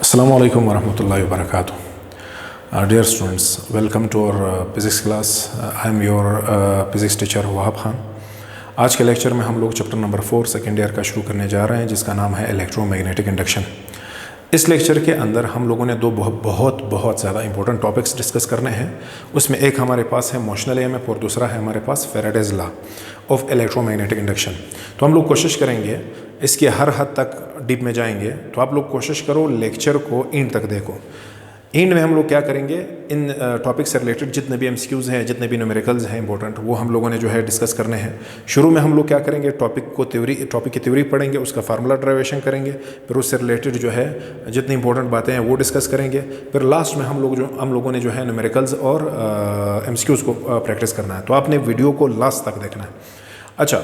Assalamu alaikum warahmatullahi wabarakatuh. Dear students, welcome to our physics class. I am your physics teacher Wahab Khan. आज के lecture में हम लोग chapter number 4 second year का शुरू करने जा रहे हैं, जिसका नाम है इलेक्ट्रोमैग्नेटिक इंडक्शन. इस लेक्चर के अंदर हम लोगों ने दो बहुत ज़्यादा इंपॉर्टेंट टॉपिक्स डिस्कस करने हैं. उसमें एक हमारे पास है मोशनल ईएमएफ और दूसरा है हमारे पास Faraday's law of electromagnetic induction. तो हम लोग कोशिश करेंगे इसके हर हद तक डीप में जाएंगे. तो आप लोग कोशिश करो लेक्चर को एंड तक देखो. एंड में हम लोग क्या करेंगे, इन टॉपिक से रिलेटेड जितने भी एमसीक्यूज़ हैं, जितने भी न्यूमेरिकल्स हैं इंपॉर्टेंट, वो हम लोगों ने जो है डिस्कस करने हैं. शुरू में हम लोग क्या करेंगे, टॉपिक की थ्योरी पढ़ेंगे, उसका फार्मूला ड्राइवेशन करेंगे, फिर उससे रिलेटेड जो है जितनी इंपॉर्टेंट बातें हैं वो डिस्कस करेंगे. फिर लास्ट में हम लोगों ने जो है न्यूमेरिकल्स और एमसीक्यूज़ को प्रैक्टिस करना है. तो आपने वीडियो को लास्ट तक देखना है. अच्छा,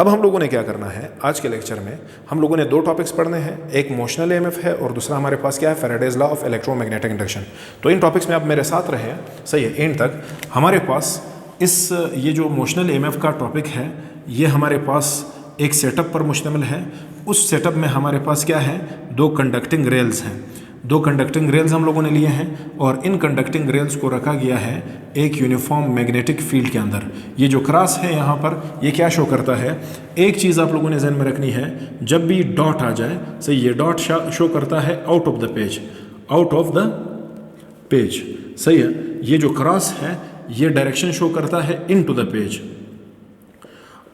अब हम लोगों ने क्या करना है, आज के लेक्चर में हम लोगों ने दो टॉपिक्स पढ़ने हैं. एक मोशनल ईएमएफ है और दूसरा हमारे पास क्या है, Faraday's law of electromagnetic induction. तो इन टॉपिक्स में आप मेरे साथ रहें, सही है, एंड तक. हमारे पास ये जो मोशनल ईएमएफ का टॉपिक है, ये हमारे पास एक सेटअप पर मुश्तमिल है. उस सेटअप में हमारे पास क्या है, दो कंडक्टिंग रेल्स हैं. दो कंडक्टिंग रेल्स हम लोगों ने लिए हैं और इन कंडक्टिंग रेल्स को रखा गया है एक यूनिफॉर्म मैग्नेटिक फील्ड के अंदर. ये जो क्रॉस है यहाँ पर, ये क्या शो करता है, एक चीज़ आप लोगों ने ध्यान में रखनी है, जब भी डॉट आ जाए, सही, ये डॉट शो करता है out of the page, out of the page, सही है. ये जो क्रॉस है ये डायरेक्शन शो करता है इन टू द पेज.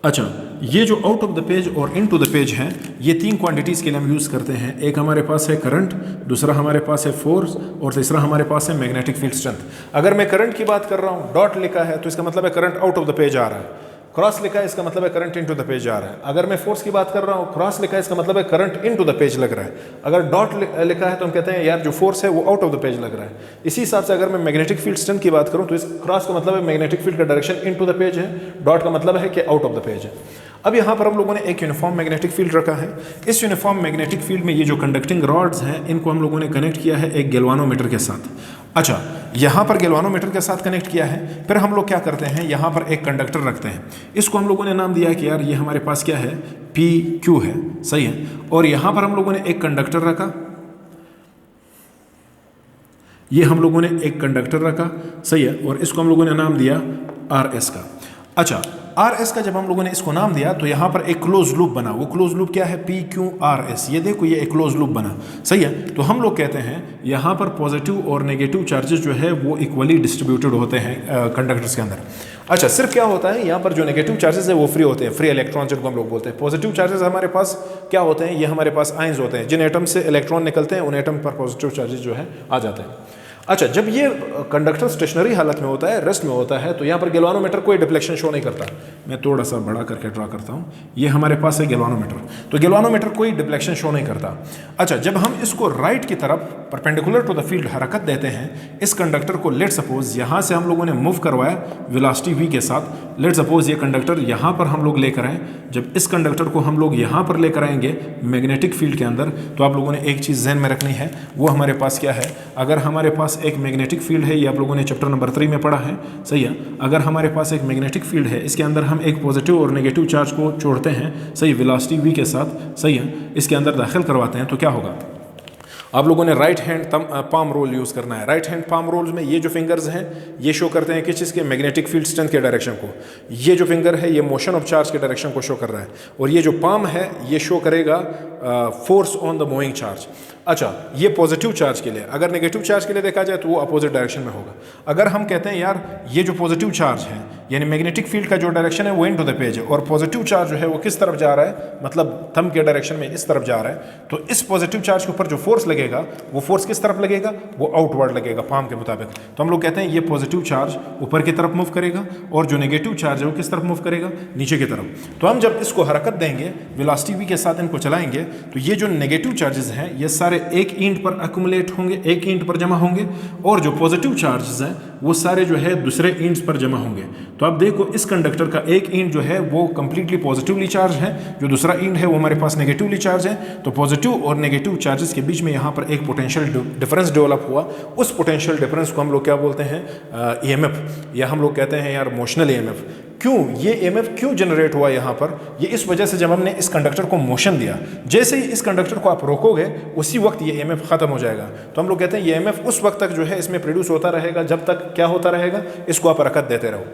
अच्छा, ये जो आउट ऑफ द पेज और इन टू द पेज हैं, ये तीन क्वांटिटीज़ के लिए हम यूज़ करते हैं. एक हमारे पास है करंट, दूसरा हमारे पास है फोर्स और तीसरा हमारे पास है मैग्नेटिक फील्ड स्ट्रेंथ. अगर मैं करंट की बात कर रहा हूँ, डॉट लिखा है तो इसका मतलब है current out of the page आ रहा है. क्रॉस लिखा है इसका मतलब है करंट इनटू द पेज आ रहा है. अगर मैं फोर्स की बात कर रहा हूँ, क्रॉस लिखा है इसका मतलब है करंट इनटू द पेज लग रहा है. अगर डॉट लिखा है तो हम कहते हैं यार जो फोर्स है वो आउट ऑफ द पेज लग रहा है. इसी हिसाब से अगर मैं मैग्नेटिक फील्ड स्ट्रेंथ की बात करूँ तो इस क्रॉस का मतलब है मैग्नेटिक फील्ड का डायरेक्शन इनटू द पेज है, डॉट का मतलब है कि आउट ऑफ द पेज है. अब यहाँ पर हम लोगों ने एक यूनिफॉर्म मैग्नेटिक फील्ड रखा है. इस यूनिफॉर्म मैग्नेटिक फील्ड में ये जो कंडक्टिंग रॉड्स हैं, इनको हम लोगों ने कनेक्ट किया है एक गैल्वानोमीटर के साथ. अच्छा, यहाँ पर गैल्वानोमीटर के साथ कनेक्ट किया है. फिर हम लोग क्या करते हैं, यहाँ पर एक कंडक्टर रखते हैं. इसको हम लोगों ने नाम दिया कि यार ये हमारे पास क्या है, PQ है, सही है. और यहाँ पर हम लोगों ने एक कंडक्टर रखा, ये हम लोगों ने एक कंडक्टर रखा, सही है, और इसको हम लोगों ने नाम दिया RS का. अच्छा, RS का जब हम लोगों ने इसको नाम दिया तो यहाँ पर एक क्लोज लूप बना. वो क्लोज लूप क्या है, PQRS. ये देखो, ये एक क्लोज लूप बना, सही है. तो हम लोग कहते हैं यहाँ पर पॉजिटिव और नेगेटिव चार्जेस जो है वो इक्वली डिस्ट्रीब्यूटेड होते हैं कंडक्टर्स के अंदर. अच्छा, सिर्फ क्या होता है, यहाँ पर जो नेगेटिव चार्जेस है वो फ्री होते हैं, फ्री इलेक्ट्रॉन जिनको हम लोग बोलते हैं. पॉजिटिव चार्जेस हमारे पास क्या होते हैं, ये हमारे पास आयंस होते हैं. जिन एटम से इलेक्ट्रॉन निकलते हैं उन एटम पर पॉजिटिव चार्जेस जो है आ जाते हैं. अच्छा, जब ये कंडक्टर स्टेशनरी हालत में होता है, रेस्ट में होता है, तो यहाँ पर गैल्वानोमीटर कोई डिफ्लेक्शन शो नहीं करता. मैं थोड़ा सा बड़ा करके ड्रा करता हूँ. ये हमारे पास है गैल्वानोमीटर, तो गैल्वानोमीटर कोई डिफ्लेक्शन शो नहीं करता. अच्छा, जब हम इसको राइट की तरफ परपेंडिकुलर टू द फील्ड हरकत देते हैं, इस कंडक्टर को लेट सपोज यहाँ से हम लोगों ने मूव करवाया वेलोसिटी v के साथ. लेट सपोज ये कंडक्टर यहाँ पर हम लोग लेकर आए. जब इस कंडक्टर को हम लोग यहाँ पर लेकर आएंगे मैग्नेटिक फील्ड के अंदर, तो आप लोगों ने एक चीज़ ध्यान में रखनी है, वो हमारे पास क्या है, अगर हमारे पास एक मैग्नेटिक फील्ड है, ये आप लोगों ने चैप्टर नंबर 3 में पढ़ा है, सही है. अगर हमारे पास एक मैग्नेटिक फील्ड है, इसके अंदर हम एक पॉजिटिव और नेगेटिव चार्ज को जोड़ते हैं, सही, वेलोसिटी v के साथ, सही है, इसके अंदर दाखिल करवाते हैं, तो क्या होगा, आप लोगों ने right hand palm roll use करना है. राइट हैंड पाम रोल्स में ये जो फिंगर्स हैं ये शो करते हैं किस चीज़ के, मैग्नेटिक फील्ड स्ट्रेंथ के डायरेक्शन को. ये जो फिंगर है ये मोशन ऑफ चार्ज के डायरेक्शन को शो कर रहा है. और ये जो पाम है ये शो करेगा force on the moving charge. अच्छा, ये पॉजिटिव चार्ज के लिए. अगर नेगेटिव चार्ज के लिए देखा जाए तो वो अपोजिट डायरेक्शन में होगा. अगर हम कहते हैं यार ये जो पॉजिटिव चार्ज है, यानी मैग्नेटिक फील्ड का जो डायरेक्शन है वो इन टू द पेज है, और पॉजिटिव चार्ज जो है वो किस तरफ जा रहा है, मतलब थंब के डायरेक्शन में इस तरफ जा रहा है, तो इस पॉजिटिव चार्ज के ऊपर जो फोर्स लगेगा वो फोर्स किस तरफ लगेगा, वो आउटवर्ड लगेगा पाम के मुताबिक. तो हम लोग कहते हैं ये पॉजिटिव चार्ज ऊपर की तरफ मूव करेगा और जो नेगेटिव चार्ज है वो किस तरफ मूव करेगा, नीचे की तरफ. तो हम जब इसको हरकत देंगे, वेलोसिटी v के साथ इनको चलाएंगे, तो ये जो नेगेटिव चार्जेस हैं ये सारे एक इंट पर अक्यूमुलेट होंगे, एक इंट पर जमा होंगे, और जो पॉजिटिव चार्जेस हैं वो सारे जो है दूसरे इंट्स पर जमा होंगे. तो आप देखो इस कंडक्टर का एक इंट जो है वो कंप्लीटली पॉजिटिवली चार्ज है, जो दूसरा इंट है वो हमारे पास नेगेटिवली चार्ज है. तो पॉजिटिव और नेगेटिव चार्जेस के बीच में यहाँ पर एक पोटेंशियल डिफरेंस डेवलप हुआ. उस पोटेंशियल डिफरेंस को हम लोग क्या बोलते हैं, EMF, या हम लोग कहते हैं यार मोशनल EMF. क्यों ये EMF क्यों जनरेट हुआ यहाँ पर? ये इस वजह से जब हमने इस कंडक्टर को मोशन दिया, जैसे ही इस कंडक्टर को आप रोकोगे उसी वक्त ये EMF ख़त्म हो जाएगा। तो हम लोग कहते हैं ये EMF उस वक्त तक जो है इसमें प्रोड्यूस होता रहेगा जब तक क्या होता रहेगा, इसको आप हरकत देते रहो।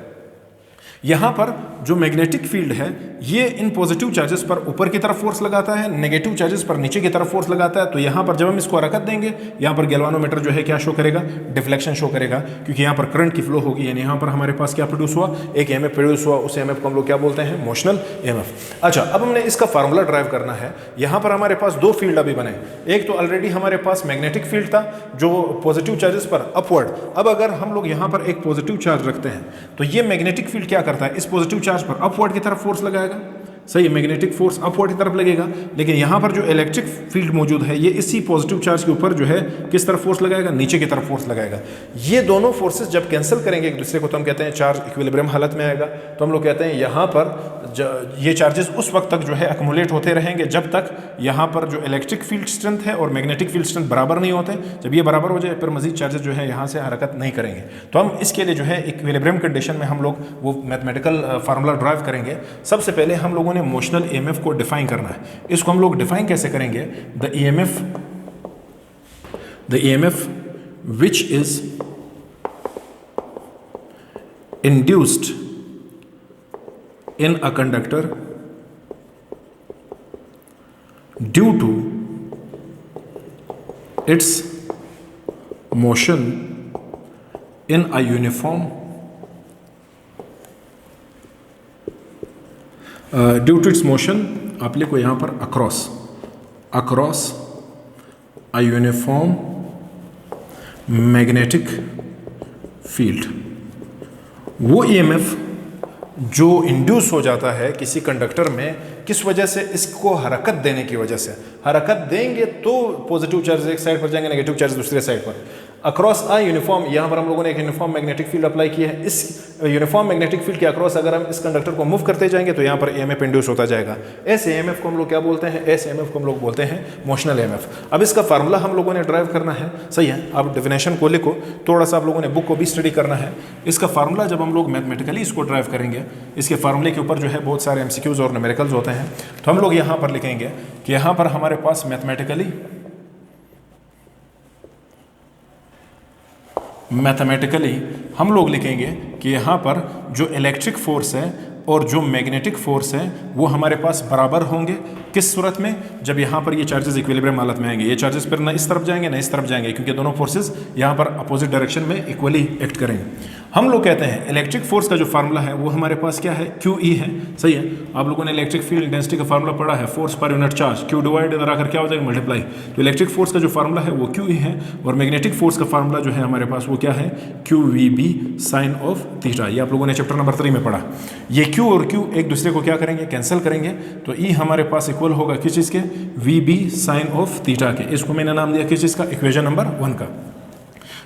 यहाँ पर जो मैग्नेटिक फील्ड है ये इन पॉजिटिव चार्जेस पर ऊपर की तरफ फोर्स लगाता है, नेगेटिव चार्जेस पर नीचे की तरफ फोर्स लगाता है। तो यहाँ पर जब हम इसको हरकत देंगे, यहाँ पर गैल्वानोमीटर जो है क्या शो करेगा, डिफ्लेक्शन शो करेगा, क्योंकि यहाँ पर करंट की फ्लो होगी। यानी यहाँ पर हमारे पास क्या प्रोड्यूस हुआ, एक EMF प्रोड्यूस हुआ। उस EMF को हम लोग क्या बोलते हैं, मोशनल EMF। अच्छा, अब हमने इसका फार्मूला ड्राइव करना है। यहाँ पर हमारे पास दो फील्ड अभी बने। एक तो ऑलरेडी हमारे पास मैग्नेटिक फील्ड था जो पॉजिटिव चार्जेस पर अपवर्ड। अब अगर हम लोग यहाँ पर एक पॉजिटिव चार्ज रखते हैं तो ये मैग्नेटिक फील्ड क्या करता है, इस पॉजिटिव चार्ज पर अपवर्ड की तरफ फोर्स लगाएगा। सही है, मैग्नेटिक फोर्स अपवर्ड की तरफ लगेगा। लेकिन यहाँ पर जो इलेक्ट्रिक फील्ड मौजूद है ये इसी पॉजिटिव चार्ज के ऊपर जो है किस तरफ फोर्स लगाएगा, नीचे की तरफ फोर्स लगाएगा। ये दोनों फोर्सेस जब कैंसिल करेंगे एक दूसरे को तो हम कहते हैं चार्ज इक्विलिब्रियम हालत में आएगा। तो हम लोग कहते हैं यहाँ पर ये चार्जेस उस वक्त तक जो है अक्मुलेट होते रहेंगे जब तक यहाँ पर जो इलेक्ट्रिक फील्ड स्ट्रेंथ है और मैग्नेटिक फील्ड स्ट्रेंथ बराबर नहीं होते। जब ये बराबर हो जाए फिर मजीद चार्जेस जो है यहाँ से हरकत नहीं करेंगे। तो हम इसके लिए जो है इक्विलिब्रियम कंडीशन में हम लोग वो मैथमेटिकल फार्मूला ड्राइव करेंगे। सबसे पहले हम लोगों ने मोशनल EMF को डिफाइन करना है। इसको हम लोग डिफाइन कैसे करेंगे, the EMF which is induced in a conductor due to its motion in a uniform due to its motion, आप लिखो यहाँ पर across a uniform magnetic field. वो EMF जो इंड्यूस हो जाता है किसी कंडक्टर में, किस वजह से, इसको हरकत देने की वजह से। हरकत देंगे तो पॉजिटिव चार्ज एक साइड पर जाएंगे, नेगेटिव चार्ज दूसरे साइड पर। अक्रॉस अ यूनिफॉर्म, यहाँ पर हम लोगों ने एक यूनिफॉर्म मैग्नेटिक फील्ड अप्लाई की है। इस यूनिफॉर्म मैग्नेटिक फील्ड के अक्रॉस अगर हम इस कंडक्टर को मूव करते जाएंगे तो यहाँ पर EMF इंड्यूस होता जाएगा। ऐसे EMF को हम लोग क्या बोलते हैं, ऐसे EMF को हम लोग बोलते हैं मोशनल EMF। अब इसका फार्मूला हम लोगों ने ड्राइव करना है। सही है, आप डेफिनेशन को लिखो, थोड़ा सा आप लोगों ने बुक को भी स्टडी करना है। इसका फार्मूला जब हम लोग मैथमेटिकली इसको ड्राइव करेंगे, इसके फार्मूले के ऊपर जो है बहुत सारे MCQs और न्यूमेरिकल्स होते हैं। तो हम लोग यहाँ पर लिखेंगे कि यहाँ पर हमारे पास मैथमेटिकली हम लोग लिखेंगे कि यहाँ पर जो इलेक्ट्रिक फोर्स है और जो मैग्नेटिक फोर्स है वो हमारे पास बराबर होंगे। किस सूरत में, जब यहाँ पर ये चार्जेस इक्विलिब्रियम हालत में आएंगे। ये चार्जेस फिर ना इस तरफ जाएंगे ना इस तरफ जाएंगे, क्योंकि दोनों फोर्सेस यहाँ पर अपोजिट डायरेक्शन में इक्वली एक्ट करेंगे। हम लोग कहते हैं इलेक्ट्रिक फोर्स का जो फार्मूला है वो हमारे पास क्या है, QE है। सही है, आप लोगों ने इलेक्ट्रिक फील्ड इंटेंसिटी का फार्मूला पढ़ा है, force per unit charge, Q divide इधर आकर क्या हो जाएगा, मल्टीप्लाई। तो इलेक्ट्रिक फोर्स का जो फार्मूला है वो QE है, और मैग्नेटिक फोर्स का फार्मूला जो है हमारे पास वो क्या है, QVB साइन ऑफ थीटा। ये आप लोगों ने चैप्टर नंबर 3 में पढ़ा। ये Q और Q एक दूसरे को क्या करेंगे, कैंसिल करेंगे। तो E हमारे पास इक्वल होगा किस चीज़ के, VB साइन ऑफ थीटा के। इसको मैंने नाम दिया किस चीज़ का, इक्वेशन नंबर 1 का।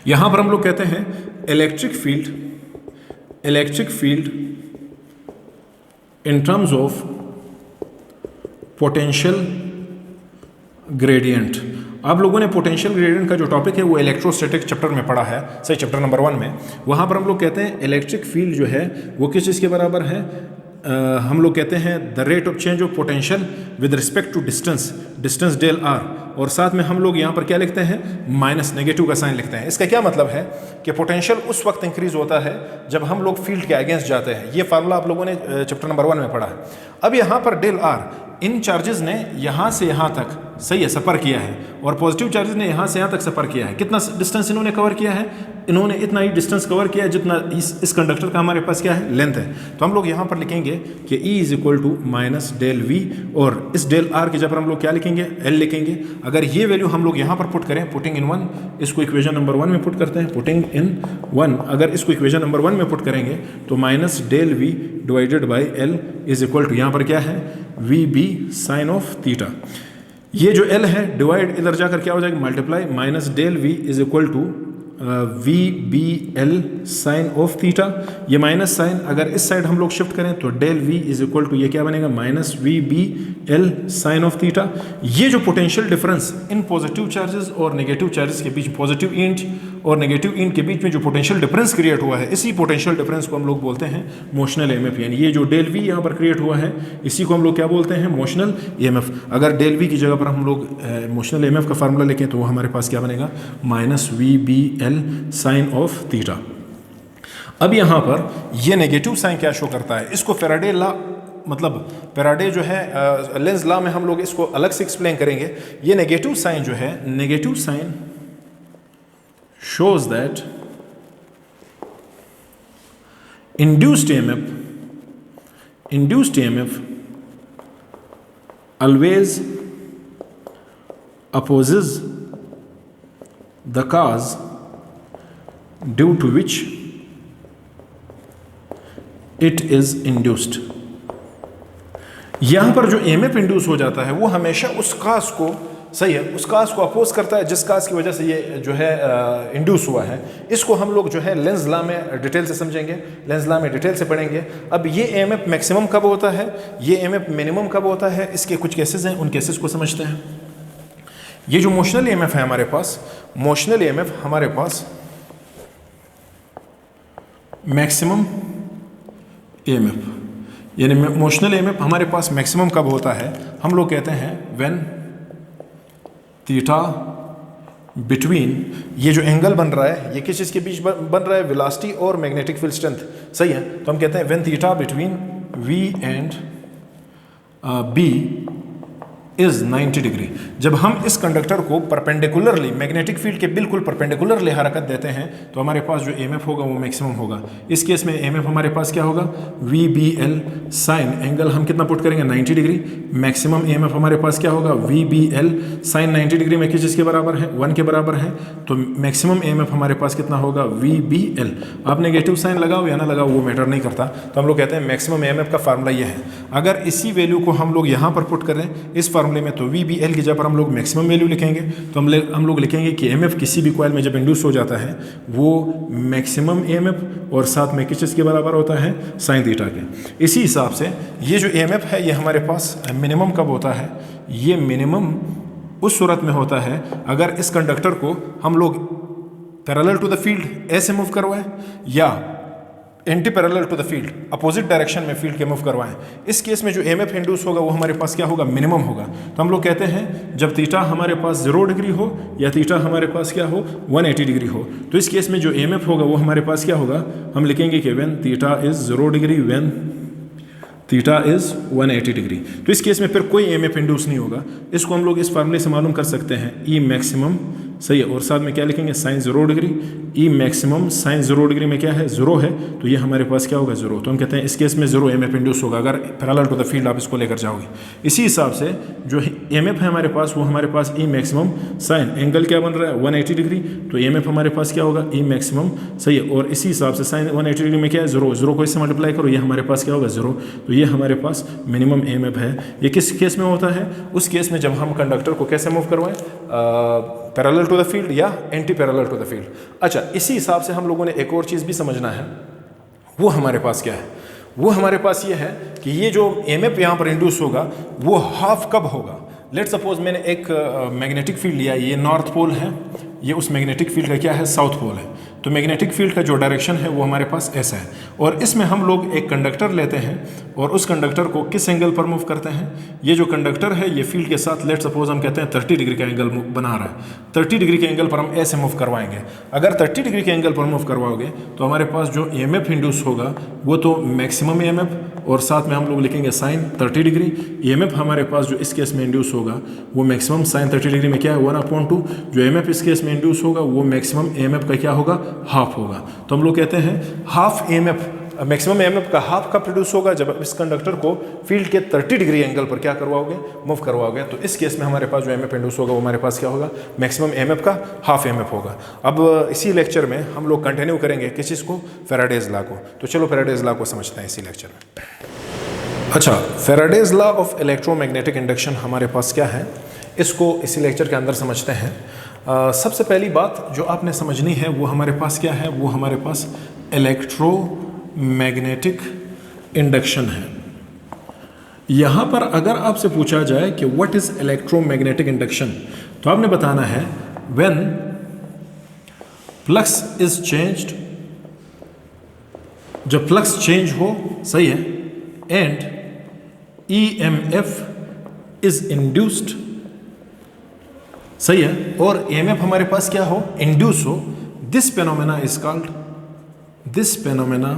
यहाँ पर हम लोग कहते हैं electric field in terms of potential gradient। आप लोगों ने पोटेंशियल ग्रेडियंट का जो टॉपिक है वो इलेक्ट्रोस्टैटिक चैप्टर में पढ़ा है, सही, चैप्टर नंबर 1 में। वहाँ पर हम लोग कहते हैं इलेक्ट्रिक फील्ड जो है वो किस चीज़ के बराबर है, हम लोग कहते हैं the rate of change of potential with respect to distance del R, और साथ में हम लोग यहाँ पर क्या लिखते हैं, माइनस नेगेटिव का साइन लिखते हैं। इसका क्या मतलब है कि पोटेंशियल उस वक्त इंक्रीज होता है जब हम लोग फील्ड के अगेंस्ट जाते हैं। ये फार्मूला आप लोगों ने चैप्टर नंबर 1 में पढ़ा है। अब यहाँ पर डेल आर, इन चार्जेस ने यहाँ से यहाँ तक, सही है, सफ़र किया है, और पॉजिटिव चार्जेस ने यहाँ से यहाँ तक सफ़र किया है। कितना डिस्टेंस इन्होंने कवर किया है, इन्होंने इतना ही डिस्टेंस कवर किया है जितना इस कंडक्टर का हमारे पास क्या है, लेंथ है। तो हम लोग यहाँ पर लिखेंगे कि E is equal to minus del V, और इस डेल R की जगह हम लोग क्या लिखेंगे, L लिखेंगे। अगर ये वैल्यू हम लोग यहाँ पर पुट करें, पुटिंग इन 1, इसको इक्वेशन नंबर 1 में पुट करते हैं, पुटिंग इन 1, अगर इसको इक्वेशन नंबर 1 में पुट करेंगे तो minus del V divided by L is equal to, यहाँ पर क्या है, VB साइन ऑफ थीटा। ये जो L है डिवाइड इधर जाकर क्या हो जाएगा, multiply, minus del V is equal to VBL sine of theta. ये माइनस साइन अगर इस साइड हम लोग शिफ्ट करें तो del V is equal to ये क्या बनेगा, minus VBL sine of theta. ये जो potential difference in positive charges और नेगेटिव चार्जेस के बीच, पॉजिटिव इंच और नेगेटिव इन के बीच में जो पोटेंशियल डिफरेंस क्रिएट हुआ है, इसी पोटेंशियल डिफरेंस को हम लोग बोलते हैं मोशनल ईएमएफ। यानी ये जो डेल वी यहाँ पर क्रिएट हुआ है, इसी को हम लोग क्या बोलते हैं, मोशनल ईएमएफ। अगर डेल वी की जगह पर हम लोग मोशनल ईएमएफ का फार्मूला लिखें तो वो हमारे पास क्या बनेगा, minus V B L sine of theta. अब यहाँ पर ये नेगेटिव साइन क्या शो करता है, इसको फैराडे लॉ, मतलब फैराडे जो है लेंज लॉ में हम लोग इसको अलग से एक्सप्लेन करेंगे। ये नेगेटिव साइन जो है, negative sign shows that induced EMF always opposes the cause due to which it is induced। यहां पर जो EMF इंड्यूस हो जाता है वो हमेशा उस काज को, सही है, उस काज को अपोज करता है जिस काज की वजह से ये जो है इंड्यूस हुआ है। इसको हम लोग जो है लेंज लॉ में डिटेल से समझेंगे, लेंज लॉ में डिटेल से पढ़ेंगे। अब ये EMF मैक्सिमम कब होता है, ये EMF मिनिमम कब होता है, इसके कुछ केसेस हैं, उन केसेस को समझते हैं। ये जो मोशनल EMF है हमारे पास, मोशनल EMF हमारे पास मैक्सिमम EMF, यानी मोशनल EMF हमारे पास मैक्सिमम कब होता है, हम लोग कहते हैं व्हेन थीटा बिटवीन, ये जो एंगल बन रहा है ये किस चीज़ के बीच बन रहा है, वेलोसिटी और मैग्नेटिक फील्ड स्ट्रेंथ, सही है। तो हम कहते हैं when theta between V and B is 90 degree. जब हम इस कंडक्टर को परपेंडिकुलरली, मैग्नेटिक फील्ड के बिल्कुल परपेंडिकुलरली हरकत देते हैं तो हमारे पास जो EMF होगा वो मैक्सिमम होगा। इस केस में EMF हमारे पास क्या होगा, VBL साइन, एंगल हम कितना पुट करेंगे, 90 डिग्री। मैक्सिमम EMF हमारे पास क्या होगा, VBL साइन 90 डिग्री में किस चीज़ के बराबर है, 1 के बराबर है। तो मैक्सिमम EMF हमारे पास कितना होगा, VBL। आप नेगेटिव साइन लगाओ या ना लगाओ वो मैटर नहीं करता। तो हम लोग कहते हैं मैक्सिमम EMF का फार्मूला ये है। अगर इसी वैल्यू को हम लोग यहाँ पर पुट करें इस फार्मूले में, तो VBL की जगह पर हम लोग मैक्सिमम वैल्यू लिखेंगे। तो हम लोग लिखेंगे कि EMF किसी भी कॉइल में जब इंड्यूस हो जाता है वो मैक्सिमम EMF और साथ में किस चीज़ के बराबर होता है, साइन थीटा के। इसी हिसाब से ये जो EMF है ये हमारे पास मिनिमम कब होता है, ये मिनिमम उस सूरत में होता है अगर इस कंडक्टर को हम लोग पैरेलल टू द फील्ड ऐसे मूव करवाएं या anti parallel to the field, opposite direction में फील्ड के मूव करवाएं। इस केस में जो EMF इंड्यूस होगा वो हमारे पास क्या होगा, मिनिमम होगा। तो हम लोग कहते हैं जब थीटा हमारे पास 0 डिग्री हो या थीटा हमारे पास क्या हो, 180 डिग्री हो, तो इस केस में जो EMF होगा वो हमारे पास क्या होगा, हम लिखेंगे कि when theta is 0 degree, when theta is 180 degree. तो इस केस में फिर कोई EMF इंड्यूस नहीं होगा। इसको हम लोग इस फार्मूले से मालूम कर सकते हैं, E मैक्सिमम, सही है, और साथ में क्या लिखेंगे, sine 0 degree. E maximum sine 0 degree में क्या है, 0 है, तो ये हमारे पास क्या होगा, 0। तो हम कहते हैं इस केस में 0 EMF इंड्यूस होगा अगर पैरेलल टू द फील्ड आप इसको लेकर जाओगे। इसी हिसाब से जो EMF है हमारे पास वो हमारे पास E मैक्सिमम साइन, एंगल क्या बन रहा है, 180 डिग्री, तो EMF हमारे पास क्या होगा, E मैक्सिमम, सही है, और इसी हिसाब से साइन 180 डिग्री में क्या है, 0 को इससे मल्टीप्लाई करो, ये हमारे पास क्या होगा, 0। तो ये हमारे पास मिनिमम EMF है। ये किस केस में होता है, उस केस में जब हम कंडक्टर को कैसे मूव करवाएं, पैरेलल टू द फील्ड या anti parallel to the field. अच्छा, इसी हिसाब से हम लोगों ने एक और चीज़ भी समझना है, वो हमारे पास क्या है, वो हमारे पास ये है कि ये जो EMF यहाँ पर इंड्यूस होगा वो हाफ कब होगा। लेट सपोज मैंने एक मैग्नेटिक फील्ड लिया, ये नॉर्थ पोल है, ये उस मैग्नेटिक फील्ड का क्या है, साउथ पोल है। तो मैग्नेटिक फील्ड का जो डायरेक्शन है वो हमारे पास ऐसा है, और इसमें हम लोग एक कंडक्टर लेते हैं और उस कंडक्टर को किस एंगल पर मूव करते हैं। ये जो कंडक्टर है ये फील्ड के साथ लेट सपोज हम कहते हैं 30 डिग्री का एंगल बना रहा है। 30 डिग्री के एंगल पर हम ऐसे मूव करवाएंगे। अगर 30 डिग्री के एंगल पर मूव करवाओगे तो हमारे पास जो EMF इंड्यूस होगा वो तो मैक्सिमम EMF और साथ में हम लोग लिखेंगे साइन 30 डिग्री। EMF हमारे पास जो इस केस में इंड्यूस होगा वो मैक्सिमम साइन 30 डिग्री में क्या है, 1/2। जो EMF इस केस में इंड्यूस होगा वो मैक्सिमम EMF का क्या होगा, हाफ होगा। तो हम लोग कहते हैं हाफ EMF, मैक्सिमम EMF का हाफ कब प्रोड्यूस होगा, जब इस कंडक्टर को फील्ड के 30 डिग्री एंगल पर क्या करवाओगे, मूव करवाओगे। तो इस केस में हमारे पास जो EMF इंड्यूस होगा वो हमारे पास क्या होगा, मैक्सिमम EMF का हाफ EMF होगा। अब इसी लेक्चर में हम लोग कंटिन्यू करेंगे किस चीज़ को, फैराडेज लॉ को। तो चलो फैराडेज लॉ को समझते हैं इसी लेक्चर में। अच्छा, Faraday's law of electromagnetic induction हमारे पास क्या है, इसको इसी लेक्चर के अंदर समझते हैं। सबसे पहली बात जो आपने समझनी है वो हमारे पास क्या है, वो हमारे पास इलेक्ट्रोमैग्नेटिक इंडक्शन है। यहाँ पर अगर आपसे पूछा जाए कि व्हाट इज इलेक्ट्रोमैग्नेटिक इंडक्शन, तो आपने बताना है व्हेन फ्लक्स इज चेंज्ड, जब फ्लक्स चेंज हो, सही है, एंड EMF इज इंड्यूस्ड, सही है, और EMF हमारे पास क्या हो, इंड्यूस हो, this phenomena is called, this phenomena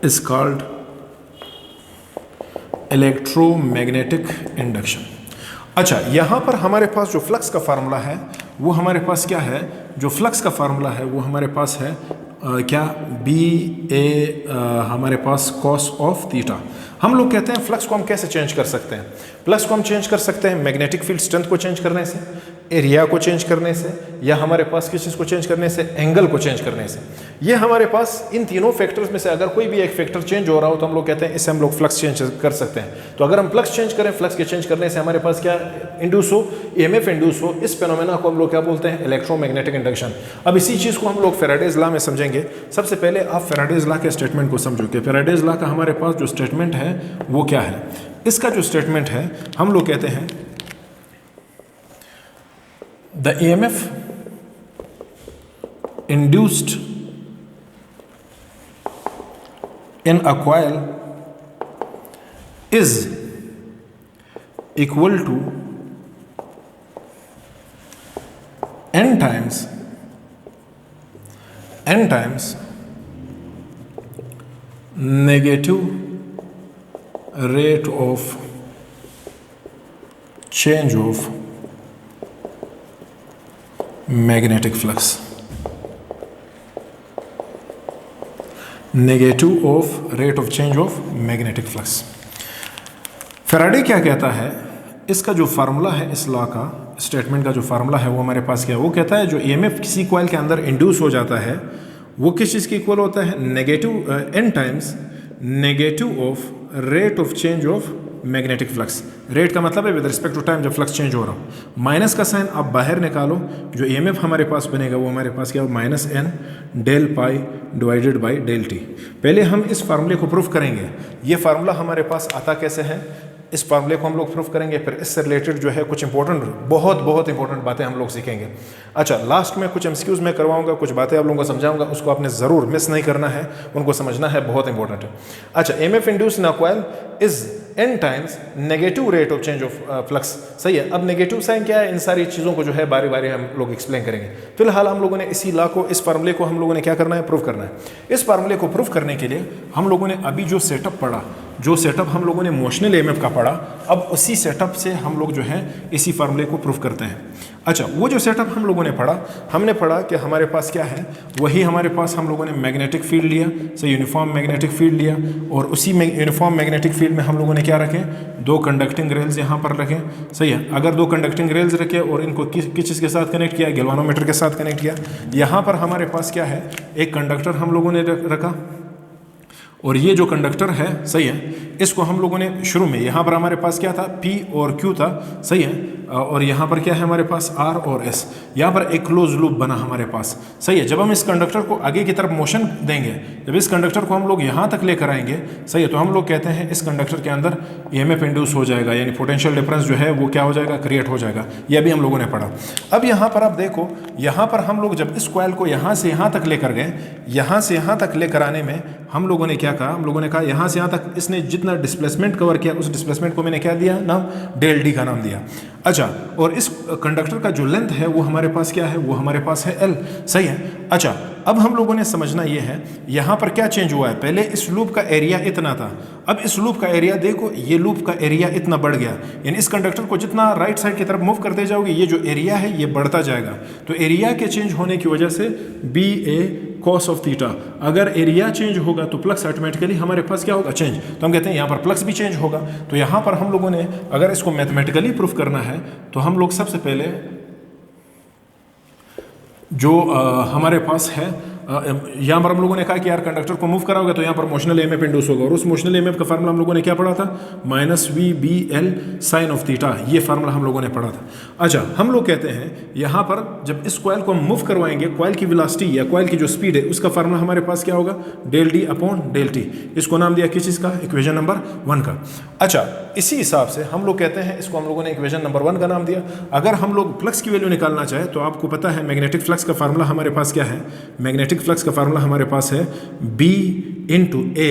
is called electromagnetic induction. अच्छा, यहां पर हमारे पास जो फ्लक्स का फार्मूला है वो हमारे पास क्या है, जो फ्लक्स का फार्मूला है वो हमारे पास है क्या, BA हमारे पास कॉस ऑफ थीटा। हम लोग कहते हैं फ्लक्स को हम कैसे चेंज कर सकते हैं, फ्लक्स को हम चेंज कर सकते हैं मैग्नेटिक फील्ड स्ट्रेंथ को चेंज करने से, एरिया को चेंज करने से, या हमारे पास किस चीज़ को चेंज करने से, एंगल को चेंज करने से। ये हमारे पास इन तीनों फैक्टर्स में से अगर कोई भी एक फैक्टर चेंज हो रहा हो तो हम लोग कहते हैं इससे हम लोग फ्लक्स चेंज कर सकते हैं। तो अगर हम फ्लक्स चेंज करें, फ्लक्स के चेंज करने से हमारे पास क्या इंड्यूस हो, EMF इंड्यूस हो, इस फेनोमेना को हम लोग क्या बोलते हैं, इलेक्ट्रोमैग्नेटिक इंडक्शन। अब इसी चीज़ को हम लोग फैराडेज लॉ में समझेंगे। सबसे पहले आप फैराडेज लॉ के स्टेटमेंट को समझो कि फैराडेज लॉ का हमारे पास जो स्टेटमेंट है वो क्या है। इसका जो स्टेटमेंट है हम लोग कहते हैं the EMF induced in a coil is equal to n times negative rate of change of magnetic flux, negative of rate of change of magnetic flux. Faraday क्या कहता है, इसका जो फार्मूला है, इस लॉ का स्टेटमेंट का जो फार्मूला है वो हमारे पास क्या है, वो कहता है जो EMF किसी कॉइल के अंदर इंड्यूस हो जाता है वो किस चीज़ के इक्वल होता है, negative n times negative of rate of change of magnetic flux. Rate का मतलब है विद रिस्पेक्ट टू टाइम जब फ्लक्स चेंज हो रहा हो। माइनस का साइन आप बाहर निकालो, जो EMF हमारे पास बनेगा वो हमारे पास क्या हो, -n del pi divided by del T. पहले हम इस फार्मूले को प्रूफ करेंगे। ये फार्मूला हमारे पास आता कैसे है, इस फार्मूले को हम लोग प्रूफ करेंगे, फिर इससे रिलेटेड जो है कुछ इंपॉर्टेंट, बहुत इंपॉर्टेंट बातें हम लोग सीखेंगे। अच्छा, लास्ट में कुछ MCQs में करवाऊंगा, कुछ बातें आप लोगों को समझाऊंगा, उसको आपने ज़रूर मिस नहीं करना है, उनको समझना है, बहुत इंपॉर्टेंट है। अच्छा, EMF induce in a coil is n times negative rate of change of flux, सही है। अब नेगेटिव साइन क्या है, इन सारी चीज़ों को जो है बारी बारी हम लोग एक्सप्लेन करेंगे। फिलहाल हम लोगों ने इसी लॉ को, इस फार्मूले को हम लोगों ने क्या करना है, प्रूफ करना है। इस फार्मूले को प्रूफ करने के लिए हम लोगों ने अभी जो सेटअप पढ़ा, जो सेटअप हम लोगों ने मोशनल EMF का पढ़ा, अब उसी सेटअप से हम लोग जो है इसी फार्मूले को प्रूफ करते हैं। अच्छा, वो जो सेटअप हम लोगों ने पढ़ा, हमने पढ़ा कि हमारे पास क्या है, वही हमारे पास हम लोगों ने मैग्नेटिक फील्ड लिया, सही, यूनिफॉर्म मैग्नेटिक फील्ड लिया, और उसी में यूनिफॉर्म मैग्नेटिक फील्ड में हम लोगों ने क्या रखे, दो कंडक्टिंग रेल्स यहाँ पर रखें, सही है। अगर दो कंडक्टिंग रेल्स रखे और इनको किस चीज़ के साथ कनेक्ट किया, गैल्वानोमीटर के साथ कनेक्ट किया। यहाँ पर हमारे पास क्या है, एक कंडक्टर हम लोगों ने रखा, और ये जो कंडक्टर है, सही है, इसको हम लोगों ने शुरू में यहाँ पर हमारे पास क्या था, P और Q था, सही है, और यहाँ पर क्या है हमारे पास R और S। यहाँ पर एक क्लोज लूप बना हमारे पास, सही है। जब हम इस कंडक्टर को आगे की तरफ मोशन देंगे, जब इस कंडक्टर को हम लोग यहाँ तक लेकर आएंगे, सही है, तो हम लोग कहते हैं इस कंडक्टर के अंदर EMF इंड्यूस हो जाएगा, यानी पोटेंशियल डिफरेंस जो है वो क्या हो जाएगा, क्रिएट हो जाएगा। यह भी हम लोगों ने पढ़ा। अब यहाँ पर आप देखो, यहाँ पर हम लोग जब इस कॉइल को यहाँ से यहाँ तक लेकर गए, यहाँ से यहाँ तक लेकर आने में हम लोगों ने क्या कहा, हम लोगों ने कहा यहाँ से यहाँ तक इसने जितना डिस्प्लेसमेंट कवर किया, उस डिस्प्लेसमेंट को मैंने क्या दिया नाम, डेल डी का नाम दिया। अच्छा, और इस कंडक्टर का जो लेंथ है वो हमारे पास क्या है, वो हमारे पास है L, सही है। अच्छा, अब हम लोगों ने समझना ये है, यहाँ पर क्या चेंज हुआ है, पहले इस लूप का एरिया इतना था, अब इस लूप का एरिया देखो, ये लूप का एरिया इतना बढ़ गया, यानी इस कंडक्टर को जितना राइट साइड की तरफ मूव करते जाओगे, ये जो एरिया है ये बढ़ता जाएगा। तो एरिया के चेंज होने की वजह से BA कॉस ऑफ थीटा, अगर एरिया चेंज होगा तो फ्लक्स ऑटोमेटिकली हमारे पास क्या होगा, चेंज। तो हम कहते हैं यहाँ पर फ्लक्स भी चेंज होगा। तो यहाँ पर हम लोगों ने अगर इसको मैथमेटिकली प्रूफ करना है तो हम लोग सबसे पहले जो हमारे पास है यहाँ पर हम लोगों ने कहा कि यार कंडक्टर को मूव कराओगे तो यहाँ पर मोशनल EMF इंड्यूस होगा, और उस मोशनल EMF का फार्मूला हम लोगों ने क्या पढ़ा था, -VBL साइन ऑफ थीटा, ये फार्मूला हम लोगों ने पढ़ा था। अच्छा, हम लोग कहते हैं यहाँ पर जब इस कॉइल को हम मूव करवाएंगे, कॉइल की वेलोसिटी या कॉइल की जो स्पीड है उसका फार्मूला हमारे पास क्या होगा, del D upon del T। इसको नाम दिया किस चीज़ का, इक्वेशन नंबर 1 का। अच्छा, इसी हिसाब से हम लोग कहते हैं, इसको हम लोगों ने इक्वेशन नंबर 1 का नाम दिया। अगर हम लोग फ्लक्स की वैल्यू निकालना चाहे तो आपको पता है मैग्नेटिक फ्लक्स का फार्मूला हमारे पास क्या है, मैग्नेटिक फ्लक्स का फार्मूला हमारे पास है B इंटू A,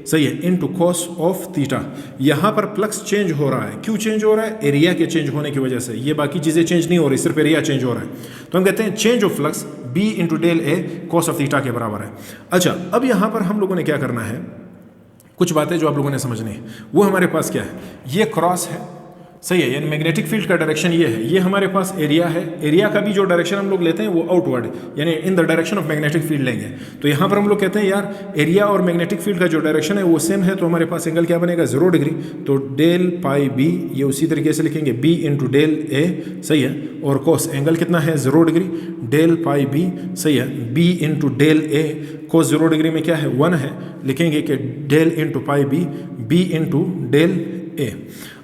सही है, इंटू कॉस ऑफ थीटा। यहाँ पर फ्लक्स चेंज हो रहा है, क्यों चेंज हो रहा है, एरिया के चेंज होने की वजह से। ये बाकी चीज़ें चेंज नहीं हो रही, सिर्फ एरिया चेंज हो रहा है। तो हम कहते हैं change of flux B into del A cos of theta के बराबर है। अच्छा, अब यहाँ पर हम लोगों ने क्या करना है, कुछ बातें जो आप लोगों ने समझनी है, वो हमारे पास क्या है, ये क्रॉस है, सही है, यानी मैग्नेटिक फील्ड का डायरेक्शन ये है, ये हमारे पास एरिया है, एरिया का भी जो डायरेक्शन हम लोग लेते हैं वो आउटवर्ड, यानी in the direction of magnetic field लेंगे। तो यहाँ पर हम लोग कहते हैं यार एरिया और मैग्नेटिक फील्ड का जो डायरेक्शन है वो सेम है, तो हमारे पास एंगल क्या बनेगा, 0 डिग्री। तो डेल पाई बी, ये उसी तरीके से लिखेंगे B इंटू डेल A, सही है, और कोस एंगल कितना है, 0 डिग्री, डेल पाई बी, सही है, B into del A, cos 0 degree में क्या है, 1 है, लिखेंगे कि del into pi B, B into del A।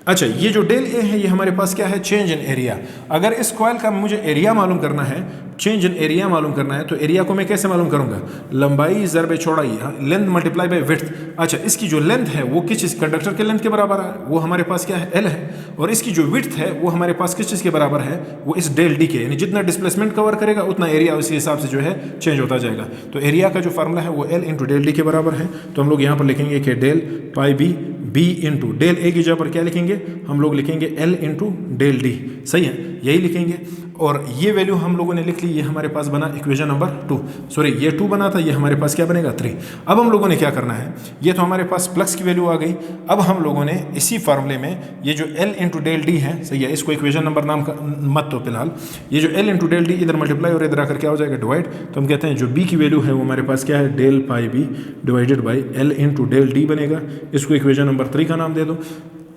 अच्छा, ये जो डेल ए है ये हमारे पास क्या है, चेंज इन एरिया। अगर इस कॉइल का मुझे एरिया मालूम करना है, चेंज इन एरिया मालूम करना है, तो एरिया को मैं कैसे मालूम करूंगा, लंबाई ज़रबे चौड़ाई, लेंथ मल्टीप्लाई बाय विड्थ। अच्छा, इसकी जो लेंथ है वो किस चीज़, कंडक्टर के लेंथ के बराबर है, वो हमारे पास क्या है, L है, और इसकी जो विड्थ है वो हमारे पास किस चीज़ के बराबर है, वो इस डेल डी के, यानी जितना डिस्प्लेसमेंट कवर करेगा उतना एरिया उसी हिसाब से जो है चेंज होता जाएगा। तो एरिया का जो फार्मूला है वो L इंटू डेल डी के बराबर है। तो हम लोग यहाँ पर लिखेंगे कि del pi B, B into del A की जगह पर क्या लिखेंगे, हम लोग लिखेंगे L इंटू डेल डी, सही है, यही लिखेंगे। और ये वैल्यू हम लोगों ने लिख ली, ये हमारे पास बना इक्वेशन नंबर 2, सॉरी ये 2 बना था, ये हमारे पास क्या बनेगा, 3। अब हम लोगों ने क्या करना है, ये तो हमारे पास फ्लक्स की वैल्यू आ गई। अब हम लोगों ने इसी फार्मूले में ये जो L इंटू डेल डी है, सही है, इसको इक्वेशन नंबर नाम का मत तो फिलहाल, ये जो L इंटू डेल डी इधर मल्टीप्लाई और इधर आकर क्या हो जाएगा, डिवाइड। तो हम कहते हैं जो B की वैल्यू है वो हमारे पास क्या है, del pi B divided by L into del D बनेगा। इसको इक्वेशन नंबर 3 का नाम दे दो।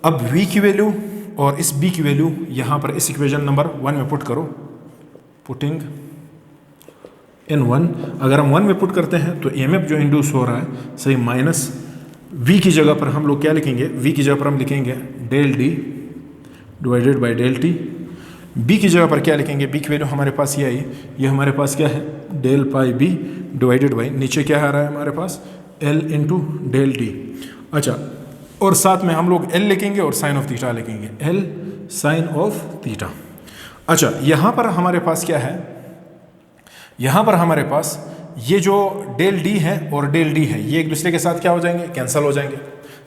अब V की वैल्यू और इस B की वैल्यू यहाँ पर इस इक्वेशन नंबर 1 में पुट करो, पुटिंग इन 1। अगर हम 1 में पुट करते हैं तो EMF जो इंड्यूस हो रहा है, सही, माइनस V की जगह पर हम लोग क्या लिखेंगे, V की जगह पर हम लिखेंगे del D divided by del T। B की जगह पर क्या लिखेंगे, B की वैल्यू हमारे पास ये आई, ये हमारे पास क्या है, del pi B divided by, नीचे क्या आ रहा है हमारे पास, L इंटू डेल D। अच्छा, और साथ में हम लोग L लिखेंगे और साइन ऑफ थीटा लिखेंगे, L साइन ऑफ थीटा। अच्छा, यहाँ पर हमारे पास क्या है, यहाँ पर हमारे पास ये जो डेल डी है और डेल डी है ये एक दूसरे के साथ क्या हो जाएंगे, कैंसल हो जाएंगे,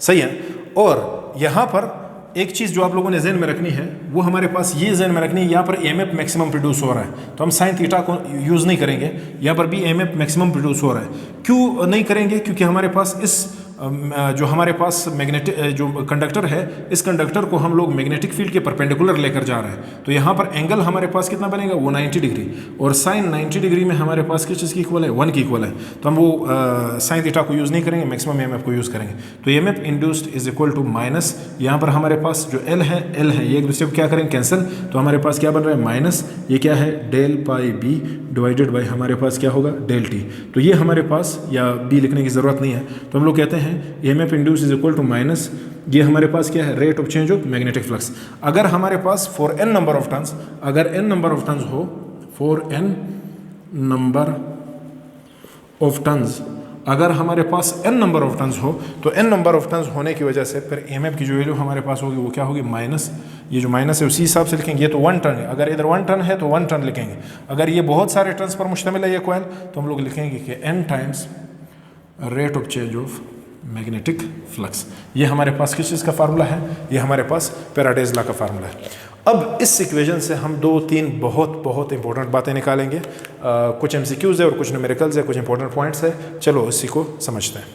सही है। और यहाँ पर एक चीज़ जो आप लोगों ने जहन में रखनी है वो हमारे पास ये जहन में रखनी है, यहाँ पर EMF मैक्सिमम प्रोड्यूस हो रहा है, तो हम साइन थीटा को यूज़ नहीं करेंगे, यहाँ पर भी EMF मैक्सिमम प्रोड्यूस हो रहा है। क्यों नहीं करेंगे, क्योंकि हमारे पास इस जो हमारे पास मैग्नेटिक जो कंडक्टर है, इस कंडक्टर को हम लोग मैग्नेटिक फील्ड के परपेंडिकुलर लेकर जा रहे हैं। तो यहाँ पर एंगल हमारे पास कितना बनेगा, वो 90 डिग्री, और साइन 90 डिग्री में हमारे पास किस चीज़ की इक्वल है, 1 की इक्वल है। तो हम वो साइन थीटा को यूज़ नहीं करेंगे, मैक्सिमम EMF को यूज़ करेंगे। तो EMF induced is equal to minus, यहाँ पर हमारे पास जो L है ये एक दूसरे को क्या करेंगे, कैंसिल। तो हमारे पास क्या बन रहा है, माइनस, ये क्या है, del pi B divided by हमारे पास क्या होगा, डेल टी। तो ये हमारे पास, या B लिखने की ज़रूरत नहीं है, तो हम लोग कहते हैं EMF induce is equal to minus, ये हमारे पास क्या है, rate of change of magnetic flux. अगर हमारे पास for n number of turns, अगर n नंबर ऑफ टर्न्स हो, for n number of turns, अगर हमारे पास n नंबर ऑफ टर्न्स हो, तो n नंबर ऑफ टर्न्स होने की वजह से फिर EMF की जो वैल्यू हमारे पास होगी वो क्या होगी, माइनस। ये जो माइनस है उसी हिसाब से लिखेंगे, ये तो 1 टर्न है, अगर इधर 1 टर्न है तो 1 टर्न लिखेंगे। अगर ये बहुत सारे टर्न्स पर मुश्तमिल है ये कॉइल, तो हम लोग लिखेंगे कि n times rate of change of magnetic flux. ये हमारे पास किस चीज़ का फार्मूला है, ये हमारे पास फैराडेज लॉ का फार्मूला है। अब इस इक्वेशन से हम 2-3 बहुत इंपॉर्टेंट बातें निकालेंगे। कुछ MCQs है और कुछ न्यूमेरिकल्स है, कुछ इंपॉर्टेंट पॉइंट्स है। चलो इसी को समझते हैं।